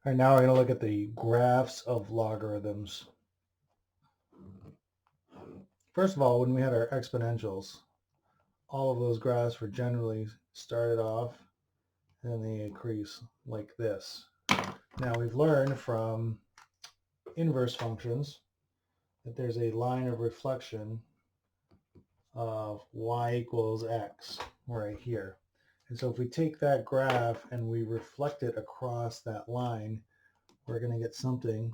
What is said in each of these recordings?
All right, now we're going to look at the graphs of logarithms. First of all, when we had our exponentials, all of those graphs were generally started off and then they increase like this. Now we've learned from inverse functions that there's a line of reflection of y equals x right here. And so if we take that graph and we reflect it across that line, we're going to get something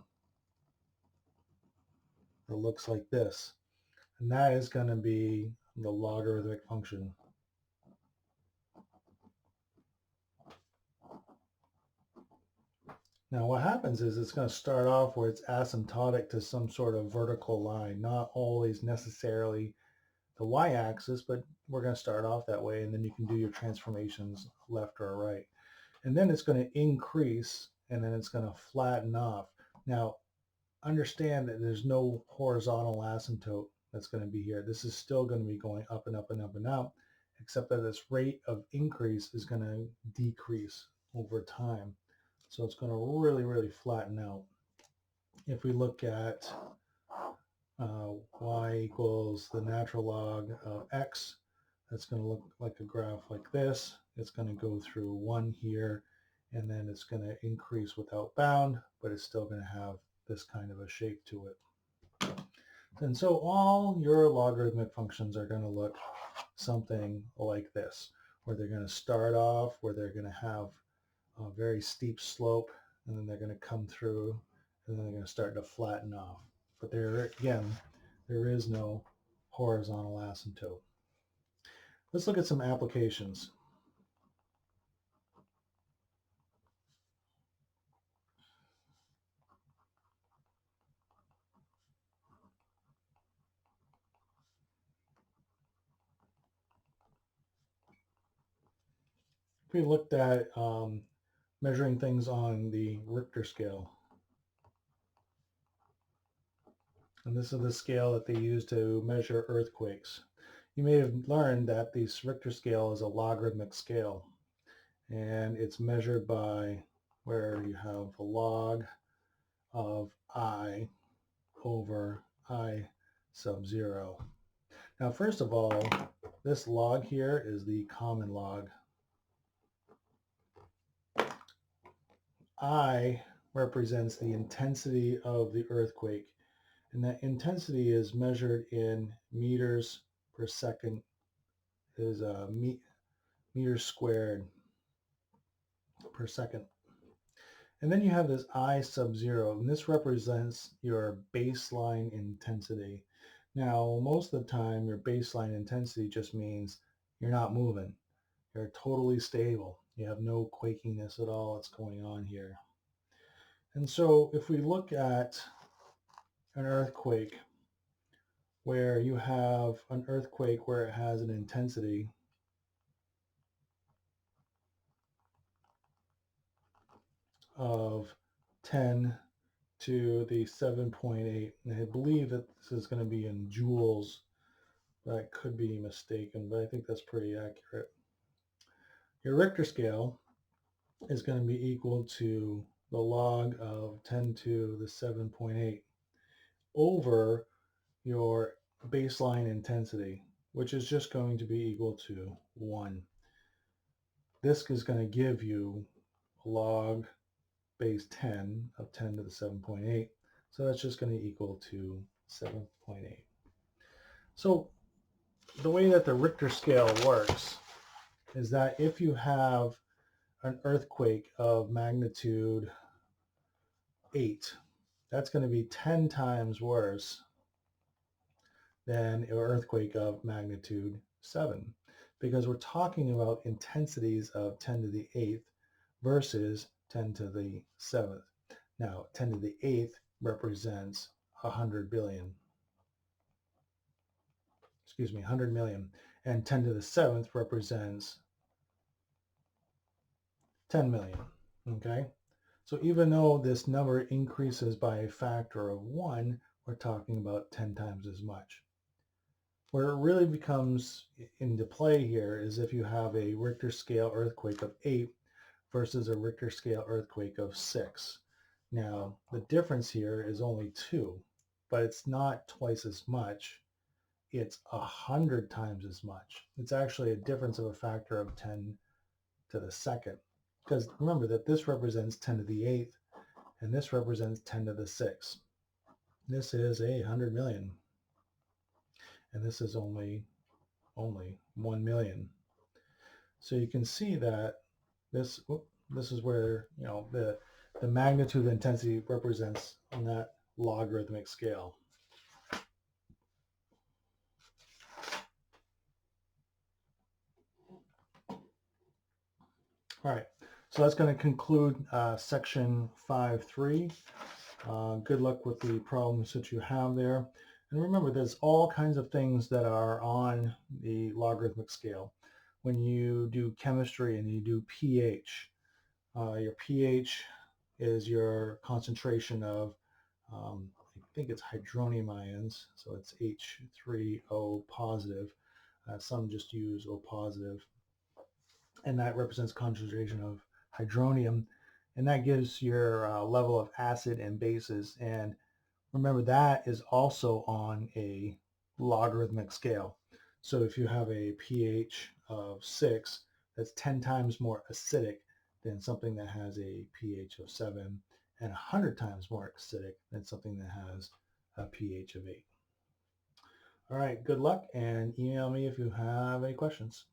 that looks like this. And that is going to be the logarithmic function. Now what happens is it's going to start off where it's asymptotic to some sort of vertical line, not always necessarily the y-axis, but we're going to start off that way, and then you can do your transformations left or right. And then it's going to increase, and then it's going to flatten off. Now, understand that there's no horizontal asymptote that's going to be here. This is still going to be going up and up and up and up, except that this rate of increase is going to decrease over time. So it's going to really, really flatten out. If we look at y equals the natural log of x, that's going to look like a graph like this. It's going to go through 1 here, and then it's going to increase without bound, but it's still going to have this kind of a shape to it. And so all your logarithmic functions are going to look something like this, where they're going to start off, where they're going to have a very steep slope, and then they're going to come through, and then they're going to start to flatten off. But there, again, there is no horizontal asymptote. Let's look at some applications. If we looked at measuring things on the Richter scale, and this is the scale that they use to measure earthquakes. You may have learned that the Richter scale is a logarithmic scale, and it's measured by where you have a log of I over I sub 0. Now, first of all, this log here is the common log. I represents the intensity of the earthquake, and that intensity is measured in meters per second, is meters squared per second. And then you have this I sub 0, and this represents your baseline intensity. Now, most of the time, your baseline intensity just means you're not moving. You're totally stable. You have no quakiness at all that's going on here. And so if we look at an earthquake where you have an earthquake where it has an intensity of 10 to the 7.8, and I believe that this is going to be in joules. That could be mistaken, but I think that's pretty accurate. Your Richter scale is going to be equal to the log of 10 to the 7.8 over your baseline intensity, which is just going to be equal to 1. This is going to give you log base 10 of 10 to the 7.8. So that's just going to equal to 7.8. So the way that the Richter scale works is that if you have an earthquake of magnitude 8, that's going to be 10 times worse than an earthquake of magnitude 7, because we're talking about intensities of 10 to the 8th versus 10 to the 7th. Now, 10 to the 8th represents 100 billion. Excuse me, 100 million. And 10 to the 7th represents 10 million. Okay? So even though this number increases by a factor of 1, we're talking about 10 times as much. Where it really becomes into play here is if you have a Richter scale earthquake of 8 versus a Richter scale earthquake of 6. Now, the difference here is only 2, but it's not twice as much. It's 100 times as much. It's actually a difference of a factor of 10 to the second. Because remember that this represents 10 to the 8th, and this represents 10 to the 6th. This is 100 million, and this is only 1 million. So you can see that this is where the magnitude of the intensity represents on that logarithmic scale. All right, so that's going to conclude section 5.3. Good luck with the problems that you have there. And remember, there's all kinds of things that are on the logarithmic scale. When you do chemistry and you do pH, your pH is your concentration of, I think it's hydronium ions, so it's H3O positive. Some just use O positive. And that represents concentration of hydronium. And that gives your level of acid and bases. And remember, that is also on a logarithmic scale. So if you have a pH of 6, that's 10 times more acidic than something that has a pH of 7, and 100 times more acidic than something that has a pH of 8. All right, good luck, and email me if you have any questions.